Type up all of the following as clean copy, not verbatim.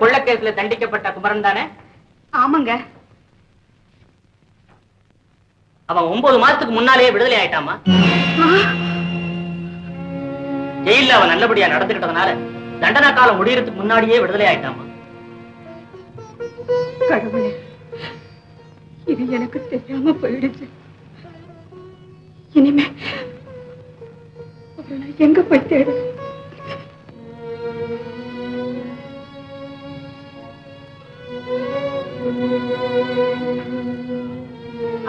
கொள்ளக்கேசுல தண்டிக்கப்பட்ட குமரன் தானே? ஆமாங்க. அவன் 9 மாசத்துக்கு முன்னாலேயே விடுதலை ஆயிட்டாமா. ஜெயில அவன் நல்லபடியா நடந்துகிட்டதுனால தண்டனை காலம் முடியறதுக்கு முன்னாடியே விடுதலை ஆயிட்டாமா. கடவுளே, இது எனக்கு தெரியாம போயிடுச்சு. இனிமே எங்க போய் தேடு?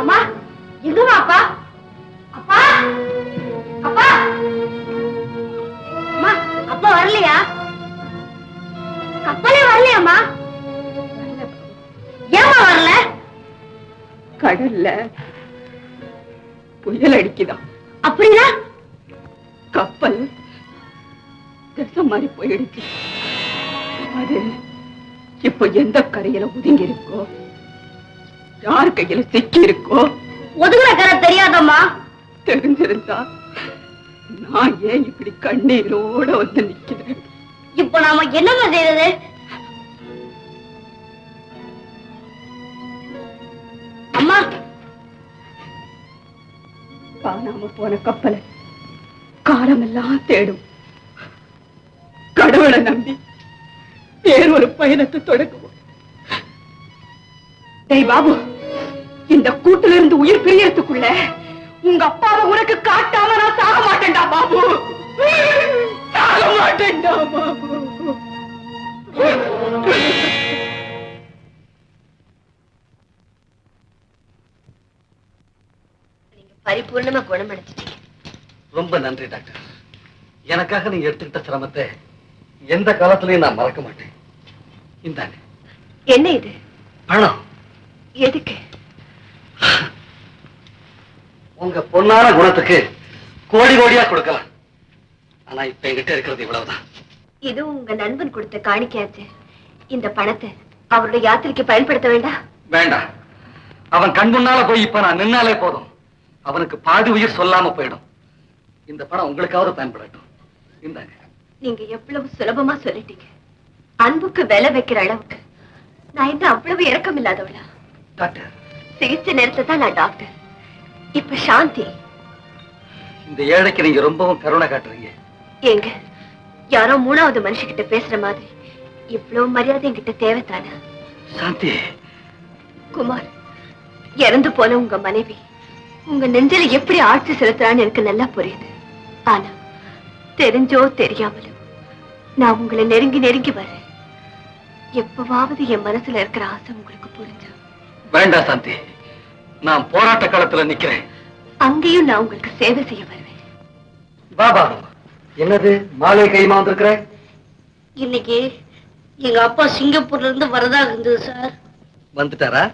அம்மா, எங்கம்மா அப்பா? அப்பா, அப்பா, அம்மா, அப்பா வரலையா? கப்பலே வரலையாம்மா? ஏமா வரல? கடல்ல புயல் அடிக்குதான். அப்படின்னா கப்பல் திசை மாறி போயிடுச்சு. அது இப்ப எந்த கரையில ஒதுங்கி இருக்கோ, யார் கையில சிக்கி இருக்கோ? ஒதுங்குற கரை தெரியாதம்மா. தெரிஞ்சிருந்தா நான் ஏன் இப்படி கண்ணீரோட வந்து நிக்கிறேன்? இப்ப நாம என்னமா செய்யறது? அம்மா, காணாம போன கப்பலை காலமெல்லாம் தேடும். கடவுளை நம்பி வேறொரு பயணத்தை தொடங்குவோம். டேய் பாபு, இந்த கூட்டுல இருந்து உயிர் பிரியறதுக்குள்ள உங்க அப்பாவை உனக்கு காட்டாம நான் சாக மாட்டேன்டா பாபு. சாக மாட்டேன்டா பாபு. நீங்க பரிபூர்ணமா குணமடைஞ்சிட்டீங்க. ரொம்ப நன்றி டாக்டர். எனக்காக நீங்க எடுத்துக்கிட்ட சிரமத்தை எந்த காலத்திலையும் நான் மறக்க மாட்டேன். இந்தாங்க. என்ன இது? பணம். எதுக்கு? உங்க பொன்னான குணத்துக்கு கோடி கோடியா கொடுக்கலாம். ஆனா இப்ப என்கிட்ட இருக்கிறது இவ்வளவுதான். இது உங்க நண்பன் கொடுத்த காணிக்கையாச்சு. இந்த பணத்தை அவருடைய யாத்திரைக்கு பயன்படுத்த வேண்டாம். வேண்டாம். அவன் கண் முன்னால போய் இப்ப நான் நின்னாலே போதும். அவனுக்கு பாதி உயிர் சொல்லாம போயிடும். இந்த பணம் உங்களுக்காவது பயன்படட்டும். இந்தாங்க. நீங்க எவ்வளவு சுலபமா சொல்லிட்டீங்க. அன்புக்கு விலை வைக்கிற அளவுக்கு நான் என்ன அவ்வளவு இரக்கம் இல்லாதவளா? டாக்டர், சிகிச்சை நேரத்தை தான் நான் டாக்டர். இப்ப சாந்தி. இந்த ஏழைக்கு நீங்க ரொம்பவும் கருணை காட்டுறீங்க. ஏங்க, யாரோ 3வது மனுஷகிட்ட பேசுற மாதிரி இவ்வளவு மரியாதை என்கிட்ட தேவைத்தானா? சாந்தி. குமார், இறந்து போன உங்க மனைவி உங்க நெஞ்சில எப்படி ஆட்சி செலுத்துறான்னு எனக்கு நல்லா புரியுது. ஆனா தெரிஞ்சோ தெரியாமலோ நான் உங்களை நெருங்கி நெருங்கி வரேன். எப்பவாவது என் மனசுல இருக்கிற ஆசை உங்களுக்கு புரிஞ்சா? வேண்டாம் சாந்தி, நான் போராட்ட காலத்துல நிக்கிறேன். அங்கேயும் நான் உங்களுக்கு சேவை செய்ய வருவேன். பாபா, என்னது மாலை கைமா வந்திருக்கிற? இன்னைக்கு எங்க அப்பா சிங்கப்பூர்ல இருந்து வரதா இருந்தது சார். வந்துட்டாரா?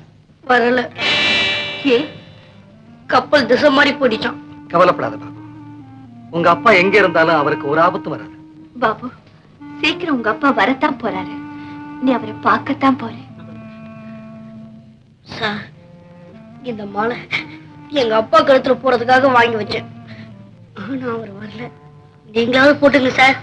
வரல. ஏ? கப்பல் திசை மாதிரி போயிடுச்சான். கவலைப்படாத பாபு, உங்க அப்பா எங்க இருந்தாலும் அவருக்கு ஒரு ஆபத்து வராது. பாபு, சீக்கிரம் உங்க அப்பா வரத்தான் போறாரு. நீ அவரை பார்க்கத்தான் போறேன். சார், இந்த மாலை எங்க அப்பா கழுத்துல போறதுக்காக வாங்கி வச்சேன். ஆனா அவர் வரல. நீங்களாவது போட்டுங்க சார்.